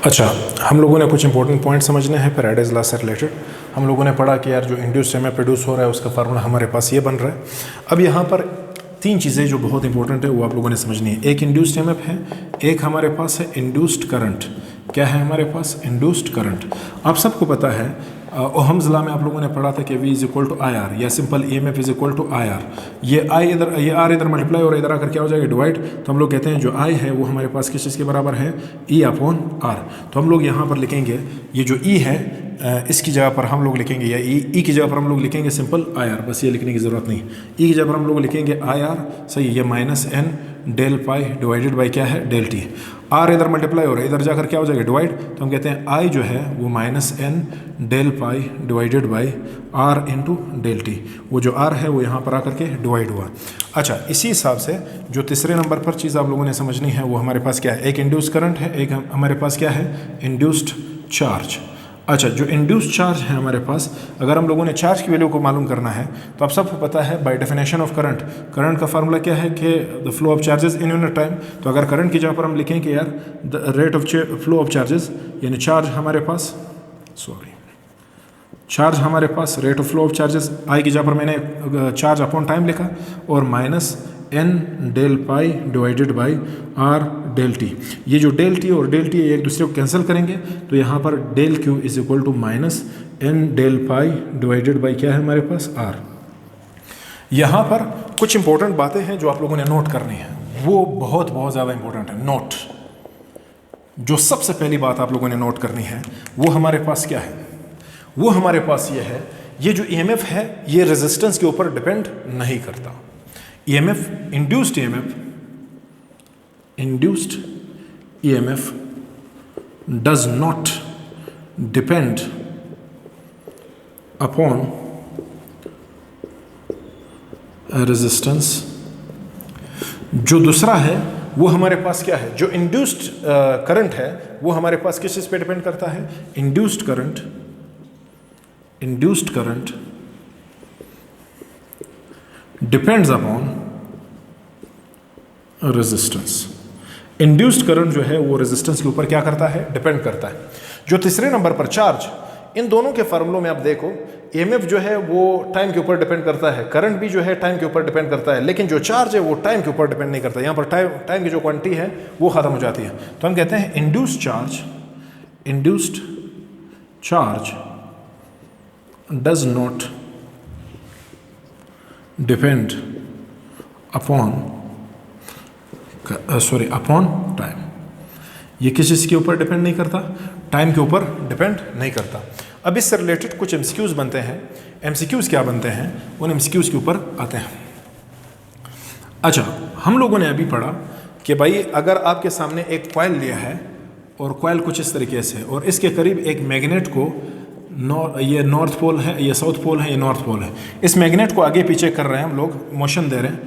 अच्छा, हम लोगों ने कुछ इंपॉर्टेंट पॉइंट समझने हैं फैराडेज लॉ से रिलेटेड। हम लोगों ने पढ़ा कि यार जो इंड्यूस्ड EMF प्रोड्यूस हो रहा है उसका फार्मूला हमारे पास ये बन रहा है। अब यहाँ पर 3 चीज़ें जो बहुत इंपॉर्टेंट है वो आप लोगों ने समझनी है। एक इंड्यूस्ड EMF है, एक हमारे पास है इंड्यूस्ड करंट। क्या है हमारे पास, इंड्यूस्ड करंट। आप सबको पता है ओहम्स लॉ में आप लोगों ने पढ़ा था कि V is equal to I R, या simple EMF is equal to I R. ये आई इधर, ये आर इधर मल्टीप्लाई और इधर आकर क्या हो जाएगा, डिवाइड। तो हम लोग कहते हैं जो आई है वो हमारे पास किस चीज़ के बराबर है, E अपॉन आर। तो हम लोग यहाँ पर लिखेंगे ये जो E है इसकी जगह पर हम लोग लिखेंगे, या ई की जगह पर हम लोग लिखेंगे सिंपल आई आर, बस ये लिखने की ज़रूरत नहीं। ई की जगह पर हम लोग लिखेंगे आई आर, सही। ये minus N del pi divided by क्या है, डेल टी। आर इधर मल्टीप्लाई हो रहा है, इधर जाकर क्या हो जाएगा, डिवाइड। तो हम कहते हैं आई जो है वो minus N del pi divided by R into del T. वो जो आर है वो यहाँ पर आकर के डिवाइड हुआ। अच्छा, इसी हिसाब से जो तीसरे नंबर पर चीज़ आप लोगों ने समझनी है वो हमारे पास क्या है, एक इंड्यूस करंट है, एक हमारे पास क्या है, इंड्यूस्ड चार्ज। अच्छा, जो इंड्यूस्ड चार्ज है हमारे पास, अगर हम लोगों ने चार्ज की वैल्यू को मालूम करना है तो आप सबको पता है by definition of current, current का फार्मूला क्या है कि the flow of charges in unit time. तो अगर करंट की जगह पर हम लिखें कि यार the rate of flow of charges, यानी चार्ज हमारे पास, चार्ज हमारे पास rate of flow of charges, I की जगह पर मैंने चार्ज अपॉन टाइम लिखा, और minus N del pi divided by R del T. ये जो डेल टी और डेल टी एक दूसरे को कैंसिल करेंगे, तो यहाँ पर del Q is equal to minus N del pi divided by क्या है हमारे पास, आर। यहाँ पर कुछ इंपॉर्टेंट बातें हैं जो आप लोगों ने नोट करनी है, वो बहुत बहुत ज़्यादा इंपॉर्टेंट है। नोट, जो सबसे पहली बात आप लोगों ने नोट करनी है वो हमारे पास क्या है, वो हमारे पास ये है, ये जो EMF है ये रेजिस्टेंस के ऊपर डिपेंड नहीं करता। EMF, induced EMF does not depend upon a resistance। जो दूसरा है वो हमारे पास क्या है, जो इंड्यूस्ड करंट है वो हमारे पास किस चीज़ पे डिपेंड करता है, induced current depends upon resistance. Induced current जो है वो रेजिस्टेंस के ऊपर क्या करता है, डिपेंड करता है। जो तीसरे नंबर पर चार्ज, इन दोनों के फार्मूलों में आप देखो, EMF जो है वो टाइम के ऊपर डिपेंड करता है, करंट भी जो है टाइम के ऊपर डिपेंड करता है, लेकिन जो चार्ज है वो टाइम के ऊपर डिपेंड नहीं करता। यहाँ पर टाइम की जो क्वांटिटी है वो ख़त्म हो जाती है। तो हम कहते हैं induced charge does not depend upon time। ये किस चीज़ के ऊपर डिपेंड नहीं करता, टाइम के ऊपर डिपेंड नहीं करता। अब इससे रिलेटेड कुछ MCQs बनते हैं। MCQs क्या बनते हैं, उन MCQs के ऊपर आते हैं। अच्छा, हम लोगों ने अभी पढ़ा कि भाई अगर आपके सामने एक कॉइल लिया है और कॉइल कुछ इस तरीके से, और इसके करीब एक मैग्नेट को, ये नॉर्थ पोल है, ये साउथ पोल है, ये नॉर्थ पोल है, इस मैग्नेट को आगे पीछे कर रहे हैं हम लोग, मोशन दे रहे हैं।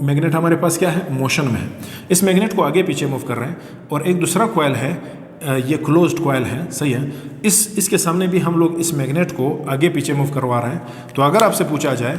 मैग्नेट हमारे पास क्या है, मोशन में है। इस मैग्नेट को आगे पीछे मूव कर रहे हैं, और एक दूसरा कॉइल है, ये क्लोज्ड कॉइल है, सही है। इसके सामने भी हम लोग इस मैग्नेट को आगे पीछे मूव करवा रहे हैं। तो अगर आपसे पूछा जाए,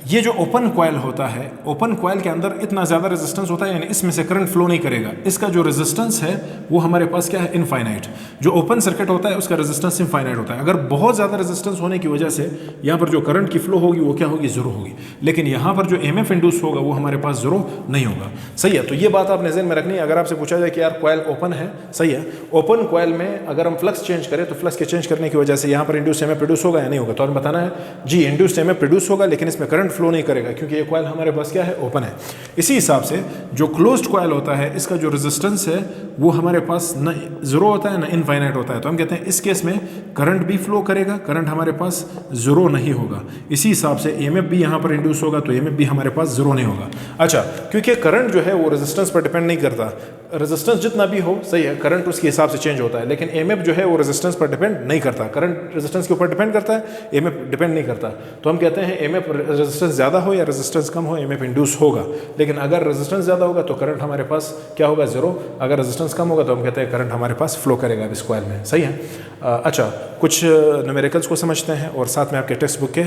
ये जो ओपन कॉइल होता है, ओपन कॉइल के अंदर इतना ज़्यादा रेजिस्टेंस होता है, यानी इसमें से करंट फ्लो नहीं करेगा, इसका जो रेजिस्टेंस है वो हमारे पास क्या है, इनफाइनाइट। जो ओपन सर्किट होता है उसका रेजिस्टेंस इनफाइनाइट होता है। अगर बहुत ज़्यादा रेजिस्टेंस होने की वजह से यहाँ पर जो करंट की फ्लो होगी वो क्या होगी, ज़ीरो होगी, लेकिन यहाँ पर जो EMF इंड्यूस होगा वो हमारे पास ज़ीरो नहीं होगा, सही है। तो ये बात आपने ज़हन में रखनी है। अगर आपसे पूछा जाए कि यार कॉइल ओपन है, सही है, ओपन कॉइल में अगर हम फ्लक्स चेंज करें तो फ्लक्स के चेंज करने की वजह से यहाँ पर इंड्यूस EMF प्रोड्यूस होगा या नहीं होगा, तो हमें बताना है जी इंड्यूस EMF प्रोड्यूस होगा, लेकिन इसमें करंट फ्लो नहीं करेगा क्योंकि ये कॉइल हमारे पास क्या है, ओपन है। इसी हिसाब से जो क्लोज्ड कॉइल होता है, इसका जो रेजिस्टेंस है वो हमारे पास न जीरो होता है न इनफाइनाइट होता है। तो हम कहते हैं इस केस में करंट भी फ्लो करेगा, करंट हमारे पास जीरो नहीं होगा। इसी हिसाब से EMF भी यहाँ पर इंड्यूस होगा, तो EMF भी हमारे पास जीरो नहीं होगा। अच्छा, क्योंकि करंट जो है वो रेजिस्टेंस पर डिपेंड नहीं करता, रेजिस्टेंस जितना भी हो, सही है, करंट उसके हिसाब से चेंज होता है, लेकिन EMF जो है वो रेजिस्टेंस पर डिपेंड नहीं करता। करंट रेजिस्टेंस के ऊपर डिपेंड करता है, EMF डिपेंड नहीं करता। तो हम कहते हैं EMF रेजिस्टेंस ज़्यादा हो या रेजिस्टेंस कम हो, EMF इंड्यूस होगा। लेकिन अगर रेजिस्टेंस ज़्यादा होगा तो करंट हमारे पास क्या होगा, जीरो। अगर रेजिस्टेंस कम होगा तो हम कहते हैं करंट हमारे पास फ्लो करेगा इस कॉइल में, सही है। अच्छा, कुछ न्यूमेरिकल्स को समझते हैं और साथ में आपके टेक्स्ट बुक के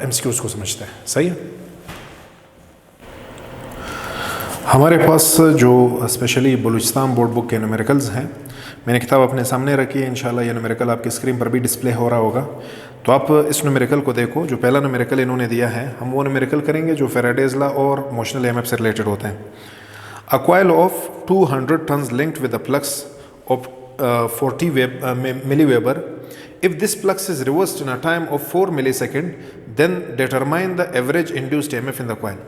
MCQs को समझते हैं, सही है। हमारे पास जो स्पेशली बलूचिस्तान बोर्ड बुक के न्यूमेरिकल्स हैं, मैंने किताब अपने सामने रखी है, इंशाल्लाह ये न्यूमेरिकल आपकी स्क्रीन पर भी डिस्प्ले हो रहा होगा। तो आप इस न्यूमेरिकल को देखो। जो पहला न्यूमेरिकल इन्होंने दिया है, हम वो न्यूमेरिकल करेंगे जो फेराडेज लॉ और मोशनल EMF से रिलेटेड होते हैं। A coil of 200 turns linked with a flux of 40 milli weber if this flux is reversed in a time of 4 millisecond, then determine the average induced EMF in the coil.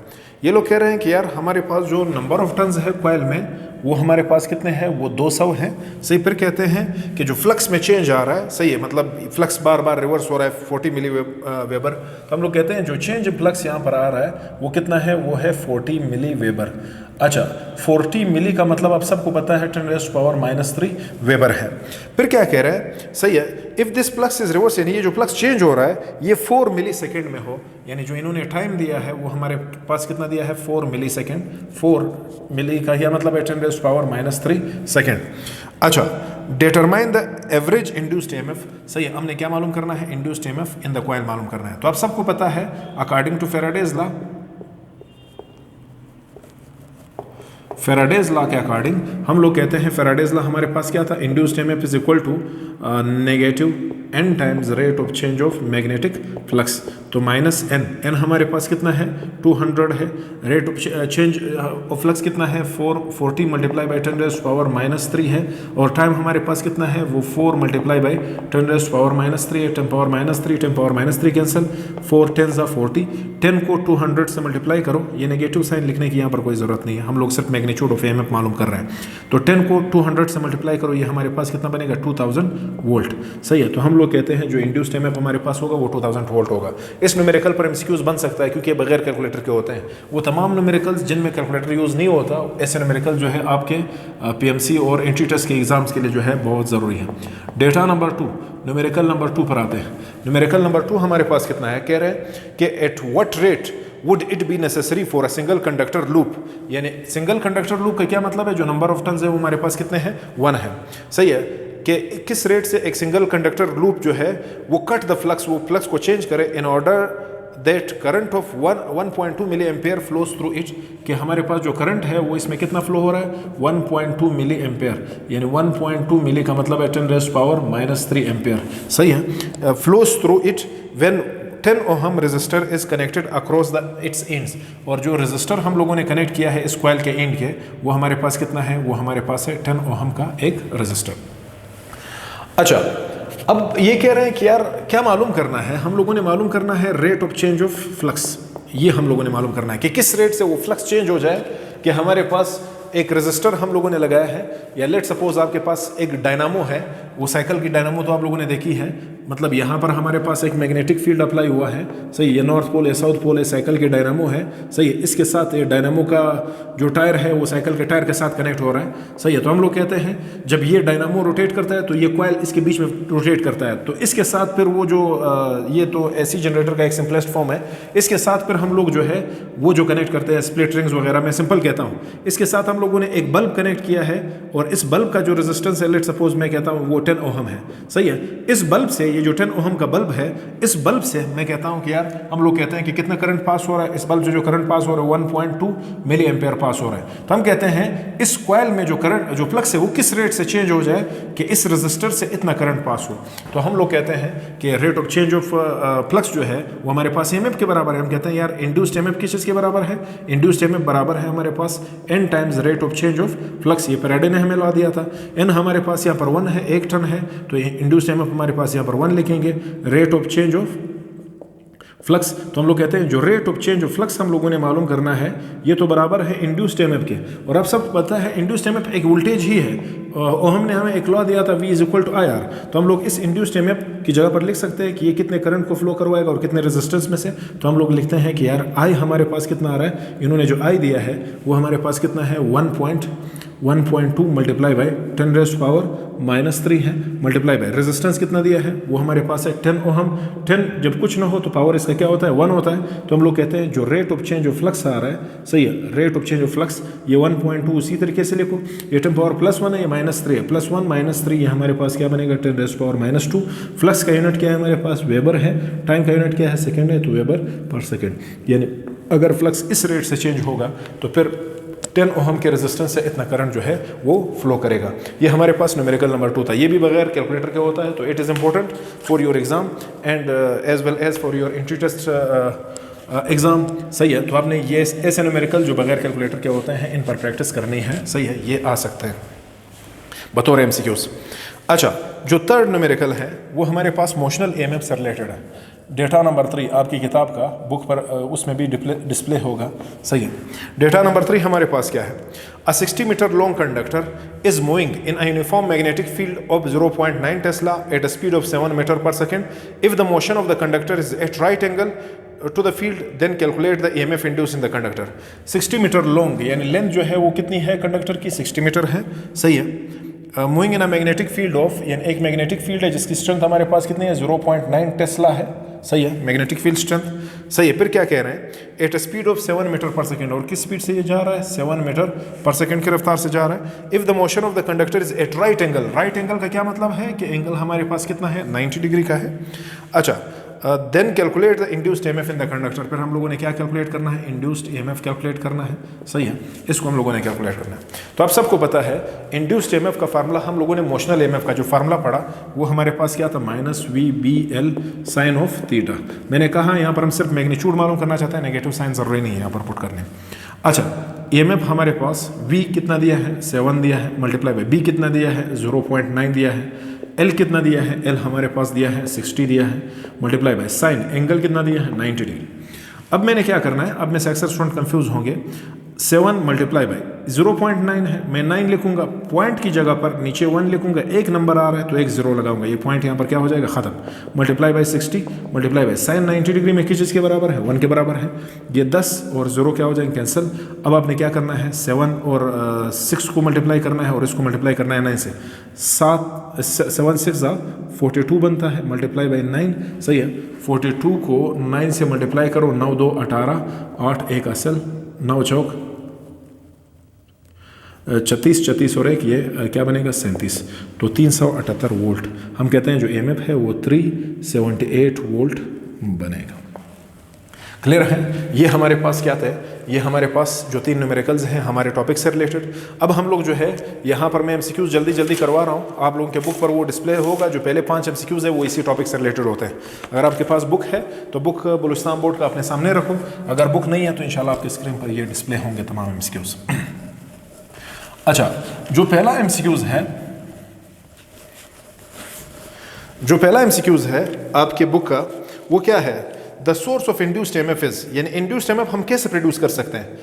ये लोग कह रहे हैं कि यार हमारे पास जो नंबर ऑफ टर्न्स है कॉइल में वो हमारे पास कितने हैं, वो 200 हैं। सही, फिर कहते हैं कि जो फ्लक्स में चेंज आ रहा है, सही है, मतलब फ्लक्स बार बार रिवर्स हो रहा है 40 मिली वेबर, तो हम लोग कहते हैं जो चेंज फ्लक्स यहाँ पर आ रहा है वो कितना है, वो है 40 मिली वेबर। अच्छा, 40 मिली का मतलब आप सबको पता है 10⁻³ वेबर है। फिर क्या कह रहा है, सही है, if this flux is reverse, यानी ये जो फ्लक्स चेंज हो रहा है ये 4 मिली सेकेंड में हो, यानी जो इन्होंने टाइम दिया है वो हमारे पास कितना दिया है, 4 मिली सेकेंड। 4 मिली का यह मतलब है 10⁻³ सेकेंड। अच्छा, determine the average induced EMF, सही है, हमने क्या मालूम करना है, induced EMF in the coil मालूम करना है। तो आप सबको पता है according to Faraday's law, Faraday's law के अकॉर्डिंग हम लोग कहते हैं, फेराडेज लॉ हमारे पास क्या था, induced EMF is equal to negative n times rate of change of magnetic flux. तो -n हमारे पास कितना है, 200 है। Rate of change of flux कितना है, 40 मल्टीप्लाई बाई 10⁻³ है। और टाइम हमारे पास कितना है, वो 4 मल्टीप्लाई बाई 10⁻³ है। 10⁻³ कैंसिल, 4 10 40, 10 को 200 से मल्टीप्लाई करो। ये नेगेटिव साइन लिखने की यहाँ पर कोई ज़रूरत नहीं है, हम लोग सिर्फ मैग्नीट्यूड ऑफ EMF मालूम कर रहे हैं। तो 10 को 200 से मल्टीप्लाई करो, ये हमारे पास कितना बनेगा, 2000 वोल्ट। सही है, तो हम लोग कहते हैं जो इंड्यूस्ड EMF हमारे पास होगा वो 2000 वोल्ट होगा। इस न्यूमेरिकल पर MCQs बन सकता है क्योंकि बगैर कैलकुलेटर के होते हैं। वो तमाम न्यूमेरिकल्स जिनमें कैलकुलेटर यूज़ नहीं होता, ऐसे न्यूमेरिकल जो है आपके PMC और एंट्री टेस्ट के एग्जाम्स के लिए जो है बहुत ज़रूरी है। डेटा नंबर 2, न्यूमेरिकल नंबर 2 पर आते हैं। न्यूमेरिकल नंबर 2 हमारे पास कितना है, कह रहे हैं कि at what rate would it be necessary for a single conductor loop, यानी सिंगल कंडक्टर लूप का क्या मतलब है, जो नंबर ऑफ टर्न्स है वो हमारे पास कितने हैं, 1 है। सही है, कि किस रेट से एक सिंगल कंडक्टर लूप जो है वो कट द फ्लक्स, वो फ्लक्स को चेंज करे in order that current of 1.2 milli ampere flows through it, कि हमारे पास जो करंट है वो इसमें कितना फ्लो हो रहा है, 1.2 मिली एम्पेयर, यानी 1.2 मिली का मतलब है 10⁻³ एम्पेयर। सही है, flows through it when 10 ohm resistor is connected across the its ends. और जो रेजिस्टर हम लोगों ने कनेक्ट किया है इस कॉइल के एंड के, वो हमारे पास कितना है, वो हमारे पास है 10 ओहम का एक रेजिस्टर। अच्छा, अब ये कह रहे हैं कि यार क्या मालूम करना है, हम लोगों ने मालूम करना है rate of change of flux. ये हम लोगों ने मालूम करना है कि किस रेट से वो फ्लक्स चेंज हो जाए, कि हमारे पास एक रेजिस्टर हम लोगों ने लगाया है, या लेट सपोज आपके पास एक डायनामो है, वो साइकिल की डायनामो तो आप लोगों ने देखी है, मतलब यहाँ पर हमारे पास एक मैग्नेटिक फील्ड अप्लाई हुआ है। सही, ये नॉर्थ पोल है, साउथ पोल है, साइकिल की डायनामो है। सही है, इसके साथ ये डायनामो का जो टायर है वो साइकिल के टायर के साथ कनेक्ट हो रहा है। सही है, तो हम लोग कहते हैं जब ये डायनामो रोटेट करता है तो ये कॉइल इसके बीच में रोटेट करता है, तो इसके साथ फिर वो जो ये तो AC जनरेटर का एक सिंपलेस्ट फॉर्म है, इसके साथ फिर हम लोग जो है वो जो कनेक्ट करते हैं स्प्लिट रिंग्स वगैरह, मैं सिंपल कहता हूँ, इसके साथ हम लोगों ने एक बल्ब कनेक्ट किया है, और इस बल्ब का जो रेजिस्टेंस है, लेट सपोज मैं कहता हूँ वो 10 ओहम है। सही है, इस बल्ब से, ये जो 10 ओहम का बल्ब है, इस बल्ब से मैं कहता हूँ कि यार हम लोग कहते हैं कि कितना करंट पास हो रहा है, इस बल्ब से जो करंट पास हो रहा है 1.2 मिली एम्पेयर पास हो रहा है। तो हम कहते हैं इस कॉइल में जो करंट, जो फ्लक्स है वो किस रेट से चेंज हो जाए कि इस रेजिस्टर से इतना करंट पास हो। तो हम लोग कहते हैं कि rate of change of flux जो है वो हमारे पास EMF के बराबर है। हम कहते हैं यार इंड्यूस्ड EMF किस चीज़ के बराबर है, इंड्यूस्ड EMF बराबर है हमारे पास n times rate of change of flux. ये फैराडे ने हमें ला दिया था, n हमारे पास यहाँ पर 1 है, 1 टन है, तो इंड्यूस्ड EMF हमारे पास यहाँ पर 1 लिखेंगे। Rate of change of flux, तो हम लोग कहते हैं जो rate of change of flux हम लोगों ने मालूम करना है, ये तो बराबर है इंड्यूस्ड EMF के। और अब सब पता है इंड्यूस्ड EMF एक वोल्टेज ही है, और हमने हमें एक लॉ दिया था V = IR। तो हम लोग इस इंड्यूस्ड EMF की जगह पर लिख सकते हैं कि ये कितने करंट को फ्लो करवाएगा और कितने रेजिस्टेंस में से। तो हम लोग लिखते हैं कि यार I हमारे पास कितना आ रहा है, इन्होंने जो I दिया है वो हमारे पास कितना है, 1.2 मल्टीप्लाई बाई 10⁻³ है, मल्टीप्लाई बाई रेजिस्टेंस कितना दिया है, वो हमारे पास है 10 ओहम। 10 जब कुछ ना हो तो पावर इसका क्या होता है, 1 होता है। तो हम लोग कहते हैं जो rate of change of flux आ रहा है, सही है, rate of change of flux ये 1.2 उसी तरीके से लिखो, ये 10⁻+1 है, ये -3 है, +1 -3 ये हमारे पास क्या बनेगा, 10⁻²2। फ्लक्स का यूनिट क्या है हमारे पास, वेबर है, टाइम का यूनिट क्या है, सेकेंड है, तो वेबर पर सेकेंड। यानी अगर फ्लक्स इस रेट से चेंज होगा तो फिर 10 ओहम के रेजिस्टेंस से इतना करंट जो है वो फ्लो करेगा। ये हमारे पास न्यूमेरिकल नंबर 2 था, ये भी बगैर कैलकुलेटर के होता है। तो it is important for your exam and as well as for your entry test exam. सही है, तो आपने ये ऐसे न्यूमेरिकल जो बगैर कैलकुलेटर के होते हैं इन पर प्रैक्टिस करनी है। सही है, ये आ सकते हैं बतौर MCQs। अच्छा, जो थर्ड न्यूमेरिकल है वो हमारे पास मोशनल ईएमएफ से रिलेटेड है। डेटा नंबर 3 आपकी किताब का बुक पर उसमें भी डिस्प्ले होगा, सही है। डेटा नंबर 3 हमारे पास क्या है? A 60 metre long conductor is moving in a uniform magnetic field of 0.9 tesla at a speed of 7 metre per second. If the motion of the conductor is at right angle to the field then calculate the EMF induce in the conductor. 60 metre long यानी length जो है वो कितनी है conductor की? 60 metre है, सही है। Moving in a magnetic field of, यानी एक मैग्नेटिक फील्ड है जिसकी स्ट्रेंथ हमारे पास कितनी है? 0.9 टेस्ला है, सही है, मैग्नेटिक फील्ड स्ट्रेंथ, सही है। फिर क्या कह रहे हैं? At speed of 7 metre per second, और किस स्पीड से ये जा रहा है? 7 मीटर पर सेकेंड की रफ्तार से जा रहा है। If the motion of the conductor is at right angle, right angle का क्या मतलब है कि एंगल हमारे पास कितना है? 90 डिग्री का है। अच्छा, then calculate the induced EMF in the conductor. फिर हम लोगों ने क्या कैलकुलेट करना है? इंड्यूस्ड ईएमएफ कैलकुलेट करना है, सही है, इसको हम लोगों ने कैलकुलेट करना है। तो आप सबको पता है इंड्यूस्ड ईएमएफ का फार्मूला, हम लोगों ने मोशनल ईएमएफ का जो फार्मूला पढ़ा वो हमारे पास क्या था? -VBL sine of theta. मैंने कहा यहाँ पर हम सिर्फ मैग्नीट्यूड मालूम करना चाहते हैं, नेगेटिव साइन जरूरी नहीं है यहाँ पर पुट करने। अच्छा, ईएमएफ हमारे पास V कितना दिया है? 7 दिया है, मल्टीप्लाई बाय B कितना दिया है? 0.9 दिया है। L कितना दिया है? L हमारे पास दिया है 60 दिया है, मल्टीप्लाई बाय साइन एंगल कितना दिया है? 90 डिग्री। अब मैंने क्या करना है? अब में से अक्सर स्टूडेंट कंफ्यूज होंगे। 7 मल्टीप्लाई बाय 0.9 है, मैं 9 लिखूंगा, पॉइंट की जगह पर नीचे 1 लिखूंगा, एक नंबर आ रहा है तो एक 0 लगाऊंगा, ये पॉइंट यहाँ पर क्या हो जाएगा? खत्म। Multiply by 60 multiply by sine 90 degree में किस चीज़ के बराबर है? 1 के बराबर है। ये 10 और 0 क्या हो जाएंगे? कैंसिल। अब आपने क्या करना है? 7 और 6 को मल्टीप्लाई करना है और इसको मल्टीप्लाई करना है 9 से। 7 6 42 बनता है, मल्टीप्लाई बाय 9, सही है। 42 को 9 से मल्टीप्लाई करो, 9 2 18, 8 1 असल, 9 चौक 36, 34 और 1 ये क्या बनेगा? 37। तो 378 वोल्ट हम कहते हैं जो ईएमएफ है वो 378 वोल्ट बनेगा। क्लियर है? ये हमारे पास क्या था? ये हमारे पास जो 3 न्यूमेरिकल्स हैं हमारे टॉपिक से रिलेटेड। अब हम लोग जो है यहाँ पर मैं एमसीक्यूज जल्दी जल्दी करवा रहा हूँ, आप लोगों के बुक पर वो डिस्प्ले होगा। जो पहले 5 एमसीक्यूज है वो इसी टॉपिक से रिलेटेड होते हैं। अगर आपके पास बुक है तो बुक बलूचिस्तान बोर्ड का अपने सामने रखो, अगर बुक नहीं है तो इंशाल्लाह आपकी स्क्रीन पर ये डिस्प्ले होंगे तमाम एमसीक्यूज। अच्छा, जो पहला एमसीक्यूज है आपके बुक का वो क्या है? The source of induced EMF is, यानी इंड्यूस्ड ईएमएफ हम कैसे प्रोड्यूस कर सकते हैं?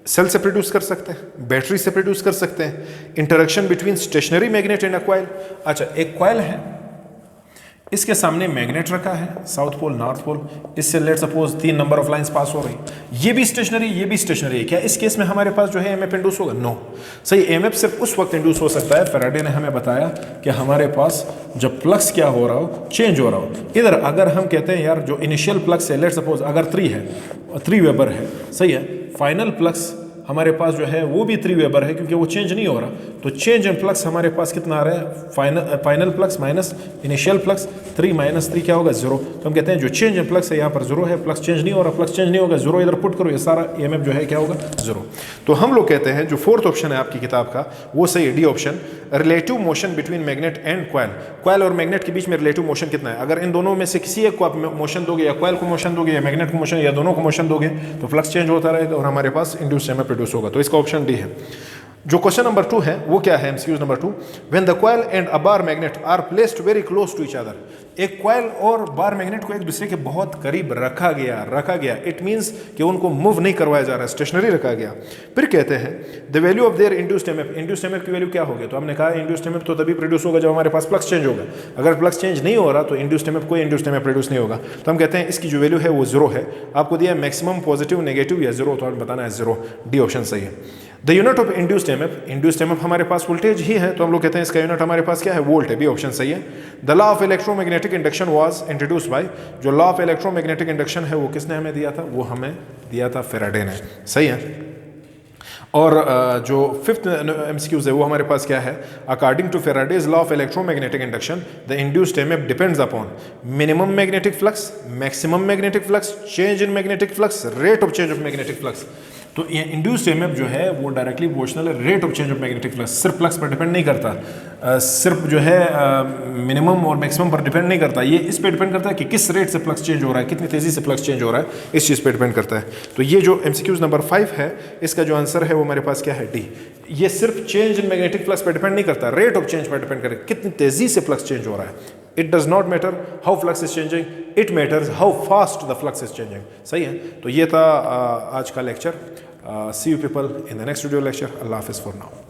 सेल से प्रोड्यूस कर सकते हैं, बैटरी से प्रोड्यूस कर सकते हैं, interaction between stationary magnet and a coil. अच्छा, एक कॉइल है, इसके सामने मैग्नेट रखा है, साउथ पोल नॉर्थ पोल, इससे let suppose 3 number of lines pass हो रही, ये भी स्टेशनरी ये भी स्टेशनरी है। क्या इस केस में हमारे पास जो है ईएमएफ इंड्यूस होगा? नो, सही। ईएमएफ सिर्फ उस वक्त इंड्यूस हो सकता है, फैराडे ने हमें बताया कि हमारे पास जब फ्लक्स क्या हो रहा हो? चेंज हो रहा हो। इधर अगर हम कहते हैं यार जो इनिशियल फ्लक्स है, लेट सपोज अगर 3 है, 3 वेबर है, सही है, फाइनल फ्लक्स हमारे पास जो है वो भी 3 वेबर है क्योंकि वो चेंज नहीं हो रहा, तो चेंज इन फ्लक्स हमारे पास कितना आ रहा है? Final flux minus initial flux, 3 minus 3 क्या होगा? 0। तो हम कहते हैं जो चेंज इन फ्लक्स है यहाँ पर 0 है, फ्लक्स चेंज नहीं हो रहा, फ्लक्स चेंज नहीं होगा, 0 इधर पुट करो, ये सारा ईएमएफ जो है क्या होगा? 0। तो हम लोग कहते हैं जो 4th ऑप्शन है आपकी किताब का वो सही है, D option. Relative motion between magnet and coil, coil और मैग्नेट के बीच में रिलेटिव मोशन कितना है? अगर इन दोनों में से किसी एक को आप मोशन दोगे, या कॉइल को मोशन दोगे या मैग्नेट को मोशन, या दोनों को मोशन दोगे, तो फ्लक्स चेंज होता रहेगा और हमारे पास इंड्यूस्ड ईएमएफ प्रोड्यूस होगा। तो इसका ऑप्शन डी है। जो क्वेश्चन नंबर 2 है वो क्या है? MCQs number 2, when the coil and a bar magnet are placed very close to each other, एक कॉइल और बार मैग्नेट को एक दूसरे के बहुत करीब रखा गया, इट मींस कि उनको मूव नहीं करवाया जा रहा है, स्टेशनरी रखा गया। फिर कहते हैं the value of their induced EMF, induced EMF की वैल्यू क्या होगी? तो हमने कहा इंड्यूस्ड ईएमएफ तो तभी प्रोड्यूस होगा जब हमारे पास फ्लक्स चेंज होगा, अगर फ्लक्स चेंज नहीं हो रहा तो इंड्यूस्ड ईएमएफ कोई इंड्यूस्ड ईएमएफ प्रोड्यूस नहीं होगा। तो हम कहते हैं इसकी जो वैल्यू है वो 0 है। आपको दिया मैक्सिमम पॉजिटिव, नेगेटिव या 0, तो हमें बताना है 0, डी ऑप्शन सही है। The unit of induced EMF, induced EMF हमारे पास वोल्टेज ही है, तो हम लोग कहते हैं इसका यूनिट हमारे पास क्या है? वोल्ट है, बी ऑप्शन सही है। The law of electromagnetic induction was introduced by, जो लॉ ऑफ इलेक्ट्रोमैग्नेटिक इंडक्शन है वो किसने हमें दिया था? वो हमें दिया था फैराडे ने, सही है। और जो 5th एमसीक्यूज है वो हमारे पास क्या है? According to Faraday's law of electromagnetic induction the induced EMF depends upon minimum magnetic flux, maximum magnetic flux, change in magnetic flux, rate of change of magnetic flux. तो ये इंड्यूस्ड ईएमएफ जो है वो डायरेक्टली प्रोपोर्शनल है rate of change of magnetic flux, सिर्फ flux पर depend नहीं करता, सिर्फ जो है मिनिमम और मैक्सिमम पर डिपेंड नहीं करता, ये इस पे डिपेंड करता है कि किस रेट से फ्लक्स चेंज हो रहा है, कितनी तेज़ी से फ्लक्स चेंज हो रहा है, इस चीज़ पे डिपेंड करता है। तो ये जो MCQs नंबर 5 है, इसका जो आंसर है वो मेरे पास क्या है, डी। ये सिर्फ चेंज इन मैग्नेटिक फ्लक्स पर डिपेंड नहीं करता, रेट ऑफ चेंज पर डिपेंड करे, कितनी तेज़ी से फ्लक्स चेंज हो रहा है। It does not matter how flux is changing, it matters how fast the flux is changing. सही है, तो ये था आज का lecture. See you people in the next video lecture. Allah हाफिज़ फॉर नाउ।